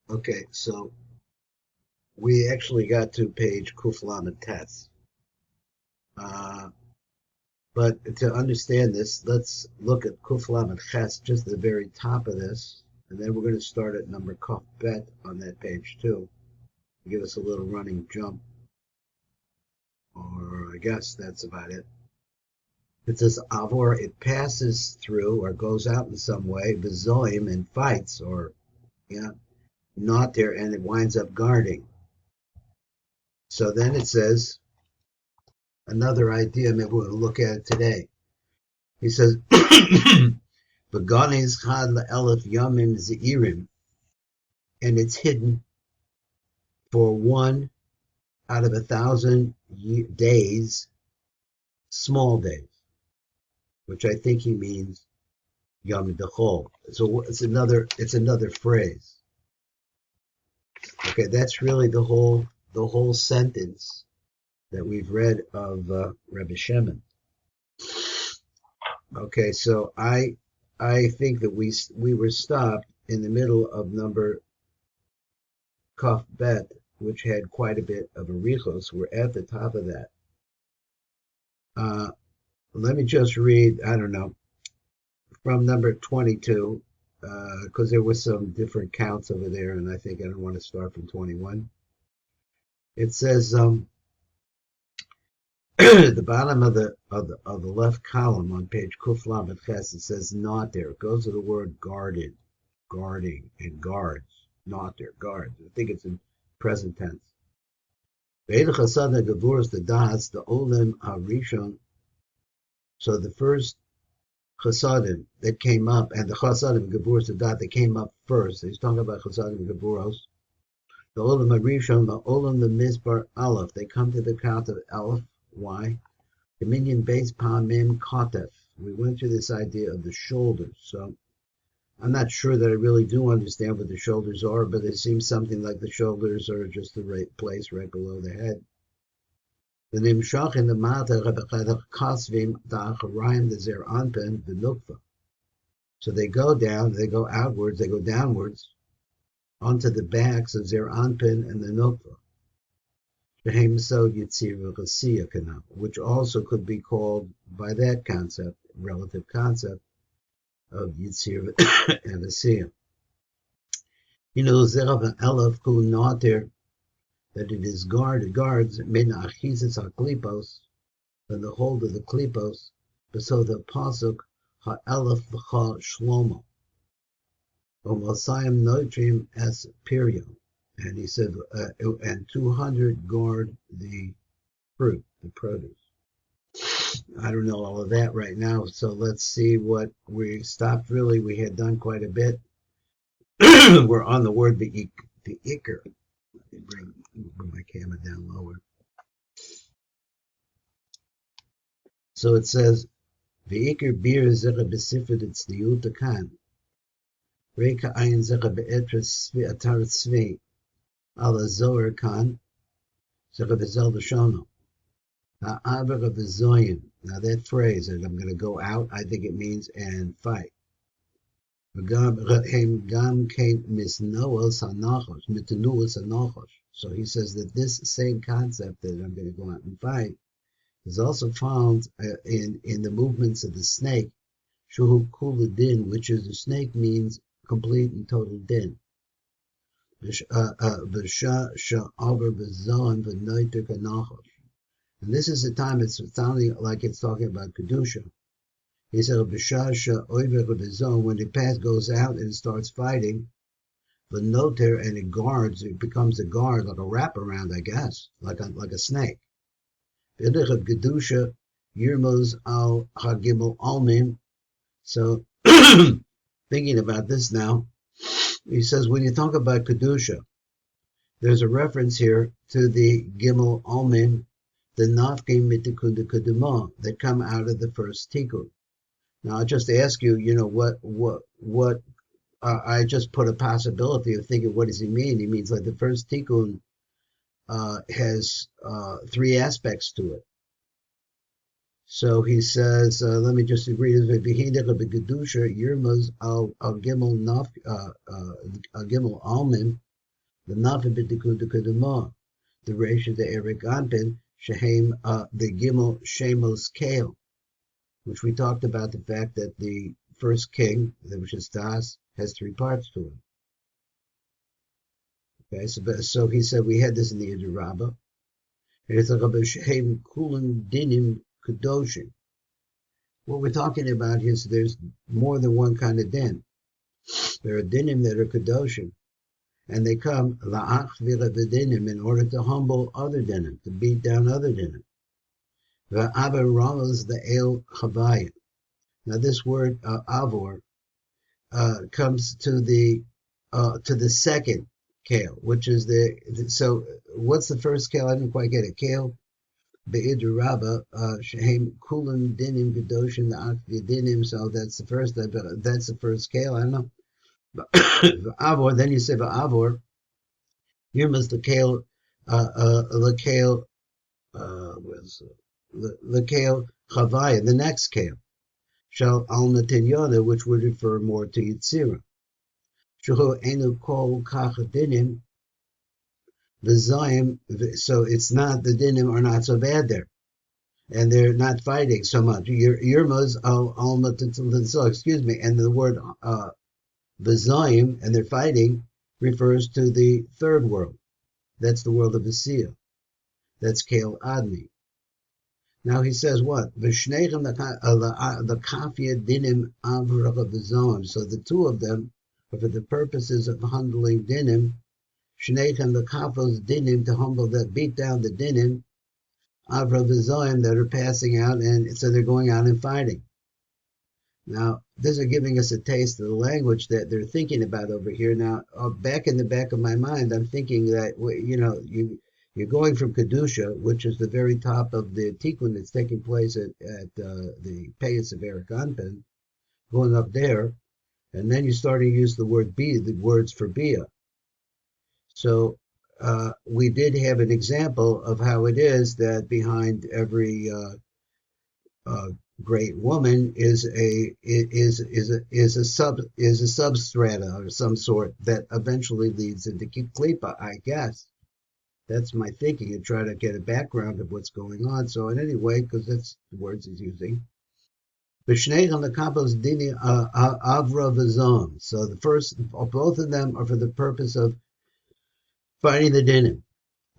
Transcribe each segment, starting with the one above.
Okay, so we actually got to page Kuflam and Tess. Uh, but to understand this, let's look at Kuflam and Ches, just the very top of this, and then we're going to start at number Kaf Bet on that page too. Give us a little running jump, or I guess that's about it. It says Avor, it passes through or goes out in some way, Bezoim, and fights, or yeah, not there, and it winds up guarding. So then it says another idea, maybe we'll look at it today. He says, V'ganis chad la'elef yamim ze'irim, and it's hidden for 1 out of 1,000 days, small days, which I think he means Yom Dechol. So it's another phrase. Okay, that's really the whole sentence that we've read of Rebbe Shemin. Okay, so I think that we were stopped in the middle of number Kaf Bet, which had quite a bit of arichos. We're at the top of that. Let me just read, I don't know, from number 22, because there were some different counts over there, and I think I don't want to start from 21. It says the bottom of the left column on page Kuf Lamed Ches, it says not there. It goes to the word guarded, guarding, and guards. Not there, guards. I think it's in present tense. Ve'ed chasad ha'gavurus the das the olim harishon. So the first chasadim that came up, and the chasadim gavurus the dat that came up first. He's talking about chasadim gavuros. The olim harishon, the olim the misbar aleph. They come to the count of aleph. Why? Dominion base Pamim Kotef. We went through this idea of the shoulders. So I'm not sure that I really do understand what the shoulders are, but it seems something like the shoulders are just the right place right below the head. The Nimshach in the Mata Kasvim Da'acharayim the Zer Anpen the Nukva. So they go down, they go outwards, they go downwards onto the backs of Zer Anpen and the Nukva. Which also could be called by that concept, relative concept of Yitzir and Asiyah. You know, Zerav and Elef who not there, that it is guards, min achizis ha-klipos, from the hold of the klipos, but so the pasuk ha-elef v'cha shlomo, Omosayim noitrim as period. And he said, and 200 guard the fruit, the produce. I don't know all of that right now, so let's see what we stopped. Really, we had done quite a bit. We're on the word the ikr. Let me bring my camera down lower. So it says, the ikr bir zera besifrit it's the utakan. Reka ayin zera be'etres svi atar svi. Ala zohar kan zera bezel l'shono. Now that phrase, and I'm going to go out, I think it means and fight. So he says that this same concept that I'm going to go out and fight is also found in the movements of the snake, shuhu kula din, which is the snake means complete and total din. And this is the time it's sounding like it's talking about Kedusha. He said, when the path goes out and starts fighting, the noter and it guards, it becomes a guard, like a wraparound, I guess, like a snake. Kedusha, Yirmos al Hagimel Almin. So, thinking about this now, he says, when you talk about Kedusha, there's a reference here to the Gimel Almin, the nafkim mitikun keduma that come out of the first tikkun. Now, I'll just ask you, what I just put a possibility of thinking, what does he mean? He means like the first tikkun has 3 aspects to it. So he says, let me just read it. Yirmaz al gimel almin. the Nafi B'Tikud Kedumah, the Reisha the Erik Anpin, Shehem, the Gimel Shemos Kale, which we talked about the fact that the first king, which is Das, has three parts to it. Okay, so he said we had this in the Yidr Rabbah. It's like about Shehem Kulim Dinim Kedoshim. What we're talking about is there's more than one kind of din. There are dinim that are kedoshim, and they come la'ach v'la v'dinim in order to humble other dinim, to beat down other dinim. V'avar ramas the el chavaya. Now this word avor comes to the second kale, which is so what's the first kale? I didn't quite get it. Kale be'idr rabba shehem kulam dinim kedoshim la'ach v'dinim. So that's the first. That's the first kale. I don't know. Avor, then you say Avor, here must the kale, the kale chavaya, the next kale, shall al natinyana, which would refer more to Yitzira. Shuhu enu kol kachadinim, the zayim, so it's not, the dinim are not so bad there. And they're not fighting so much. Yirmaz al natinyana, excuse me, and the word, the Zayim, and they're fighting, refers to the third world. That's the world of Asiya. That's Kale Adni. Now he says what? V'shnechem the kafia dinim avracha v'zoim. So the two of them are for the purposes of humbling dinim. Shnechem the kafos dinim, to humble that, beat down the dinim, avra v'zoim, that are passing out, and so they're going out and fighting. Now, this is giving us a taste of the language that they're thinking about over here. Now, back in the back of my mind, I'm thinking that, you're going from Kedusha, which is the very top of the tikkun that's taking place at the Payas of Erik Anpin, going up there, and then you start to use the word Bia, the words for Bia. So, we did have an example of how it is that behind every great woman is a substrata or some sort that eventually leads into klipa, I guess. That's my thinking, and try to get a background of what's going on. So in any way, because that's the words he's using. B'shnei the kapos dini avra v'zon. So both of them are for the purpose of fighting the dinim.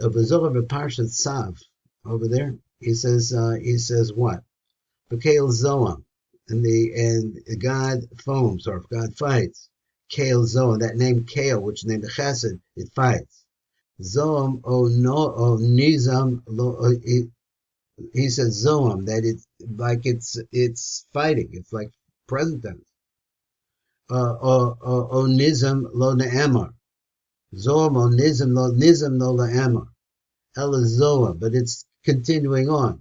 Of v'zohar v'parshat sav over there, he says what? Kale Zoam, and God foams, or if God fights, Kale Zoam, that name Kale, which is named the Chesed, it fights. Zoam o Nizam, he says Zoam, that it's fighting, it's like present tense. O Nizam lo Ne'emar, Zoam o Nizam lo Ne'emar, Ela Zoam, but it's continuing on.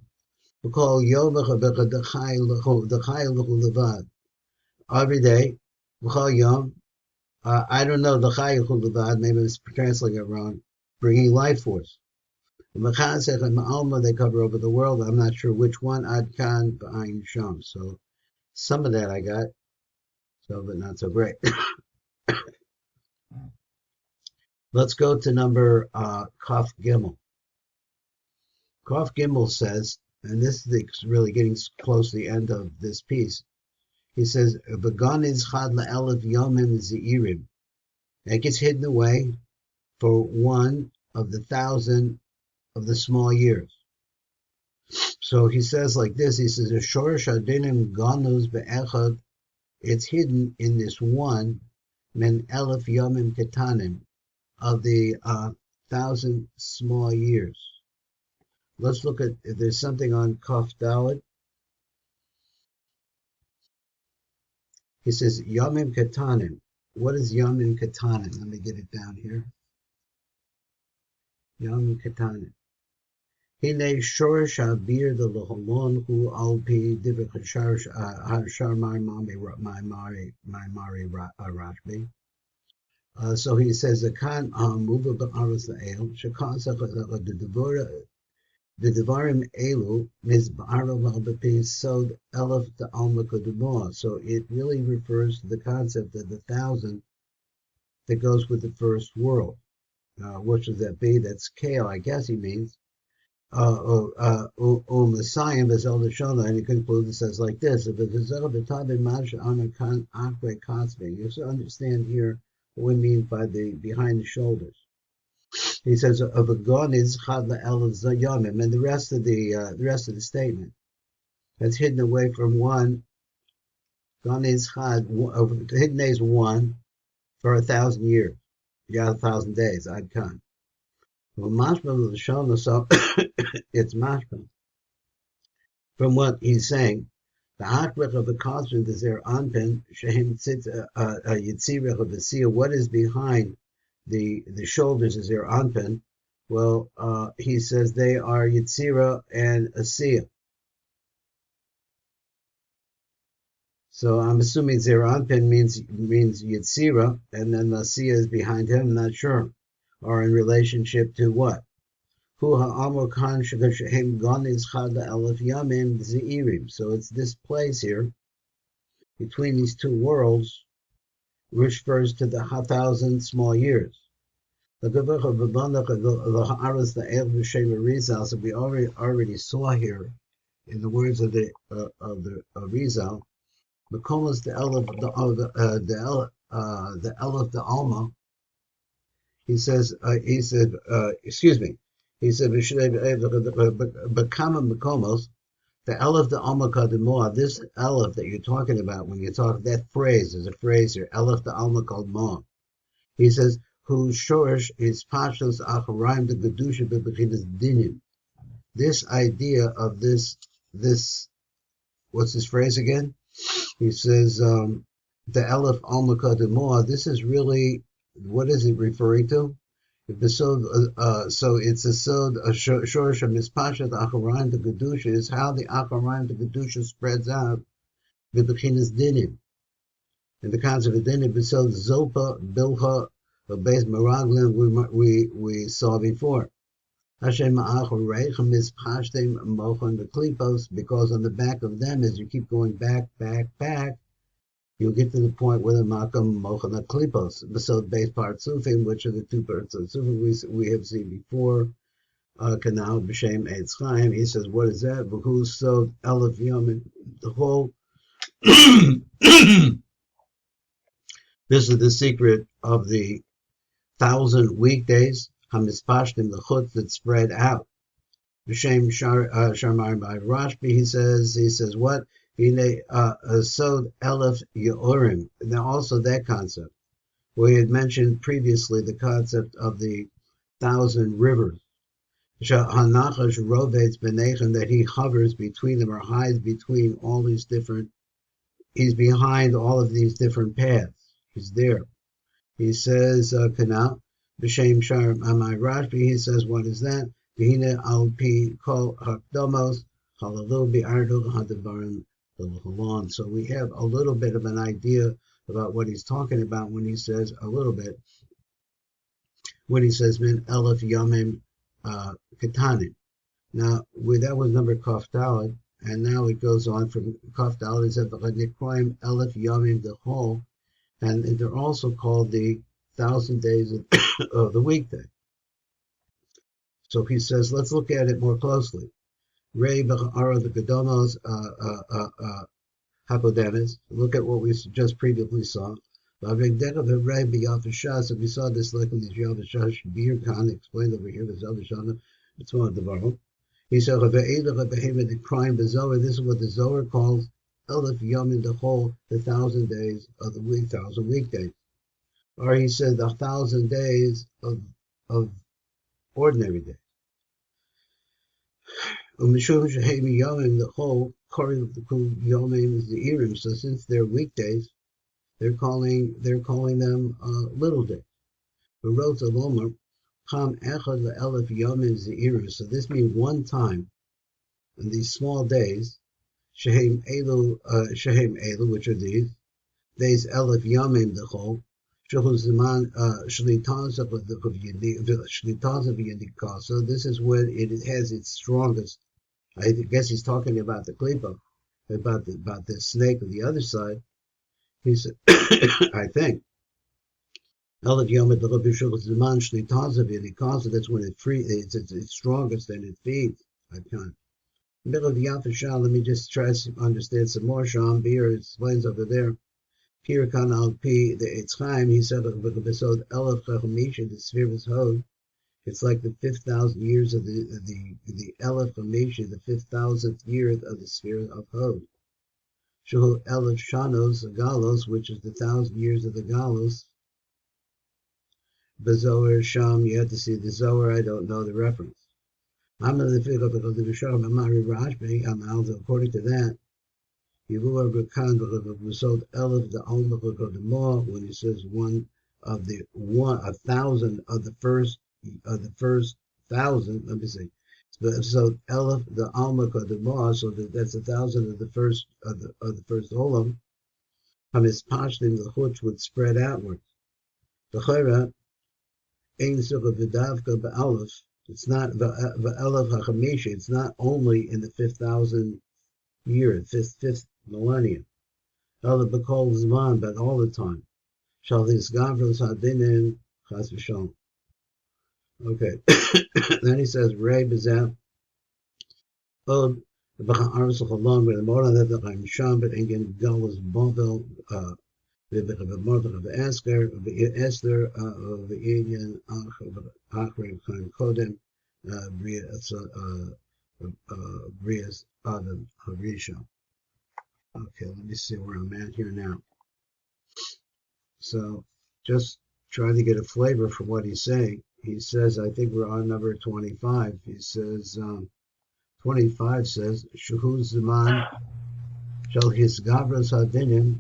Every day, I don't know the maybe I'm translating it wrong, bringing life force. They cover over the world. I'm not sure which one. Adkan B'ayin Sham. So some of that I got, but not so great. Let's go to number Kaf Gimel. Kaf Gimel says, and this is really getting close to the end of this piece. He says, "V'gan is chad la'elef yomim zeirim." It gets hidden away for 1 of the 1,000 of the small years. So he says like this. He says, "Shorish adinim ganuz be'echad." It's hidden in this one, men elef yomim ketanim, of the 1,000 small years. Let's look at if there's something on Kaf Daled. He says Yamim Katanim. What is Yamim Katanim? Let me get it down here. Yamim Katanim. Hine Shorish Abir the Loholon Hu Alpi Divik Harshar my Mari Rashbi. So he says the Khan Muva Ba'aras La'el Shakan Sakha the Devora. The Devarim Elu Mizbaro Malbapi Sod Elef to Alma Kodumah. So it really refers to the concept of the 1,000 that goes with the first world. What should that be? That's kale, I guess he means. Messiah Bezalda Shona, and he concludes, it says like this: if it's the Tabe Masha on a Akwe Kasbe, you have to understand here what we mean by the behind the shoulders. He says of a gun is Chad El Zayamim, and the rest of the statement that's hidden away from one. Gun is Chad, hidden is one for 1,000 years. Yeah, 1,000 days. I'd come. Well, mashma the shona, so it's mashma. From what he's saying, the akrach of the constant is their anpen shehem tzit yitzirach of the seal. What is behind the shoulders is their anpen. Well, he says they are yitzira and a seal. So I'm assuming their anpen means yitzira, and then the seal is behind him. I'm not sure, or in relationship to what? So it's this place here between these two worlds, which refers to the 1,000 small years. So we already saw here in the words of the Rizal, the Komas the Elef the Alma. He said, excuse me. He said, Bekama Mekomos, the Elef the Alma Kadimoah, this Elef that you're talking about when you talk, that phrase, there's a phrase here, Elef the Alma Kadimoah. He says, who shorish is Pashas Acharim the Gedusha Bebechinas Dinim. This idea of this, what's this phrase again? He says, the Elef Alma Kadimoah, this is really, what is it referring to? So it's a sod, a shorish of mispashat acharim to kedusha is how the acharim to kedusha spreads out the bechinas dinim. In the concept of dinim, besod zopa bilha beis meraglim we saw before. Hashem achareichem mispashtem mochon the klipos, because on the back of them, as you keep going back, you'll get to the point where the makam mochana klipos, besod base partsufim, which are the two parts of sufim we have seen before. Kanal b'shem eitz chaim. He says, what is that? V'hu sod elef yamin. The whole. This is the secret of the 1,000 weekdays. Hamispashtim, the chutz that spread out. B'shem sharmar by Rashbi. He says what? Sod Elef Yorim. Now also that concept. We had mentioned previously the concept of the 1,000 rivers. Hanachash Rovetz Benechem, that he hovers between them or hides between all these different, he's behind all of these different paths. He's there. He says, Kanal, B'Shem Shar Amai Rashbi, he says, what is that? V'hine al pi kol hakdomos, halalu bi'ardu hadabarim. So we have a little bit of an idea about what he's talking about when he says a little bit. When he says min elef yamim katanim. Now that was number kaf daled, and now it goes on from kaf daled. It says v'chadnikroim elef yamim the whole, and they're also called the 1,000 days of the weekday. So he says, let's look at it more closely. Rei b'cha'ara the Gedomos Hakodemis. Look at what we just previously saw. And we saw this like in the Yavashash Bir Khan explained over here. The Zavashana, it's one of the Baruch. He said, the crime the Zohar. This is what the Zohar calls Elef Yamin, the whole, the 1,000 days of the week, 1,000 weekdays. Or he said the 1,000 days of ordinary days. The whole Kori of the Yomim is the Irim. So since they're weekdays, they're calling them little days. The Rotha Lomer, Kam Echad LeElef Yomim is the Irim. So this means one time in these small days, Shehem Elu, which are these Elef Yomim the whole. So this is when it has its strongest. I guess he's talking about the klipa, about the snake on the other side. He said, I think. Elad Yom at the Bishul Zaman Shli Tazavi, and because that's when it's strongest and it feeds. I can't. Middle of the Yafashah, let me just try to understand some more. Sham Beer explains over there. Pir Kan Al Pi, the Eitz Chaim, he said, Besod Elad Chachamisha, the sphere of Hod. It's like the 5,000 years of the Elef Hamisha, the 5,000th year of the sphere of Hod. Shehu Elef Shanos Galos, which is the 1,000 years of the Galos. Bezoar Sham, you have to see the Zohar. I don't know the reference. According to that, when he says 1,000 of the first 1,000, let me see. So Elif the Alma Kodemah, so that's 1,000 of the first olam. Hamis Pashtim, the Chutz would spread outwards. The Chayra Ein Sucha V'Davka B'Alef. It's not V'Elef HaChamisha. It's not only in the 5,000 year, fifth millennium. Elef B'Kol Zman, but all the time. Shall this Gavros Hadinin Chas V'Shalom. Okay. Then he says, Rei B'Zeh Od B'Cha'aretz L'Cholom V'Lemora V'Chaim Sham V'Engen Galus Bovel V'Mordech V'Esker V'Esther V'Inyan Achre Chaim Kodem Brias Adam Harisha. Okay, let me see where I'm at here now. So just trying to get a flavor for what he's saying. He says, I think we're on number 25. He says, 25 says, Shuhu Zaman Shall His Gavras Hadinim.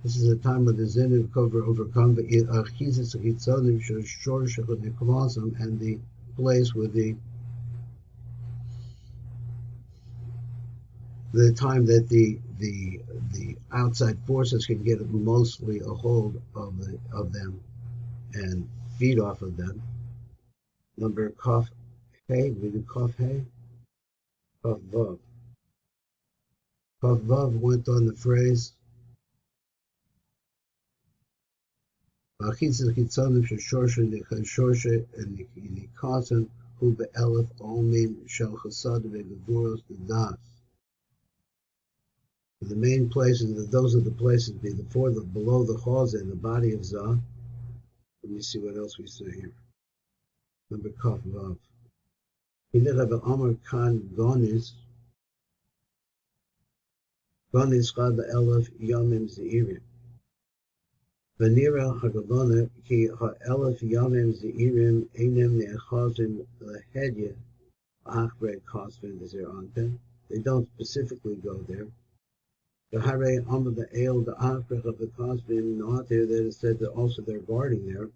This is a time when the Zinu overcome the Achizis Hitzonim Shor Shechot and the place where the time that the outside forces can get mostly a hold of them and feed off of them. Number Kaf Hey, we do Kaf Hey? Kaf Vav. Kaf Vav went on the phrase Achizis Hitzonim Shorshe and Nikasan Hu Be'elef Omim Shel Chasad Ve'Gevuros D'Das. The main places, those are the places below the Chazah in the body of Zah. Let me see what else we say here. Number Kaf Vav. Hilech Amar Khan Gonis Chad Elef Yamim Zeirim. Vanira Hagavona Ki Ha'elef Yamim Zeirim Einem Ne'echazim Lehedya Achre Kosvin Bezer Anten. They don't specifically go there. The Hare Amr the Ale, the Achre of the Kosvin, not there, that is said that also they're guarding there.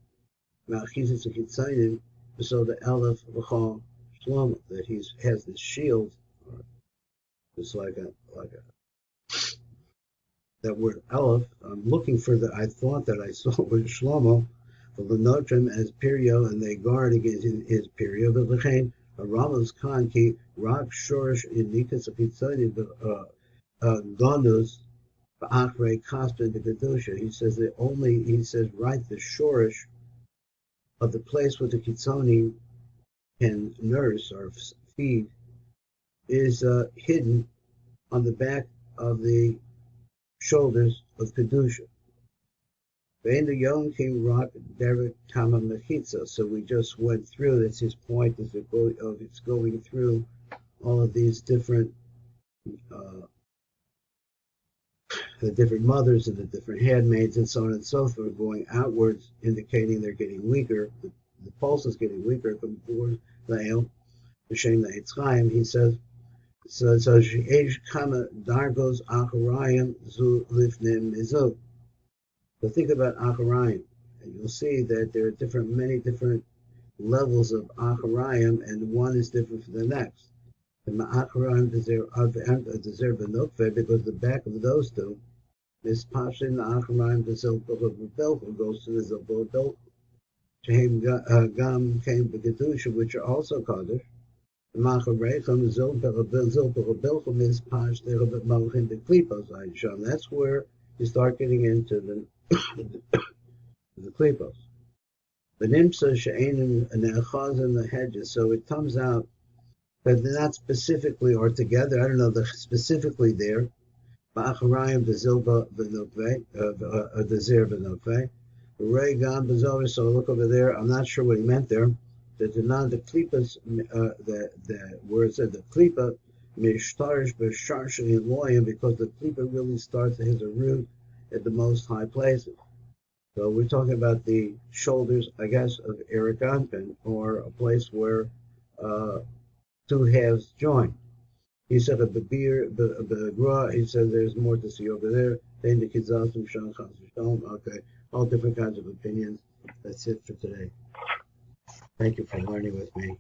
Ma'achizis Kitzayin, so the Elef L'chal Shlomo, that he has this shield, just like a that word Elef. I'm looking for I thought that I saw it was Shlomo, for the Notrim as Pirio, and they guard against his Pirio, but L'chein, a Ramos Khan, ki Rak Shorish in Nikas of Kitzayin, Gondos, Achre Kosvin the Kedusha. He says the shorish of the place where the Kitzoni can nurse or feed is hidden on the back of the shoulders of Kedusha. Vein the Yom King Rock Derek Kama Mechitza. So we just went through, that's his point, it's going through all of these different the different mothers and the different handmaids and so on and so forth, going outwards, indicating they're getting weaker. The pulse is getting weaker. From the Ale, the Shem the Eitz Chaim, he says, so She'esh Kama Dargos Acharayim Zu Lifnim Mizu. So think about Acharayim, and you'll see that there are many different levels of Acharayim, and one is different from the next. The Ma'acharayim deserve a nokve, because the back of those two, this Pashin Acharayim Zilpah goes to the Zilpah Bilpah. Shehem Gam came to Kedusha, which are also Kaddish. The Machareicham Zilpah Bilpah is Pash Derabit Malchin the Klipos Aisham. That's where you start getting into the Klipos. The nimsa she'enim ne'achaz in the hedges. So it comes out that they're not specifically or together. I don't know. They're specifically there. Ba'acharayim the zilba the zir v'nokvei. Ray gam b'zover. So look over there. I'm not sure what he meant there. The klipas, the where it said the klipa mishtarish b'sharshli loyim, because the klipa really starts at his root at the most high places. So we're talking about the shoulders, I guess, of Eric Anpin, or a place where two halves join. He said a beer, he said there's more to see over there. Then the kids okay, all different kinds of opinions. That's it for today. Thank you for learning with me.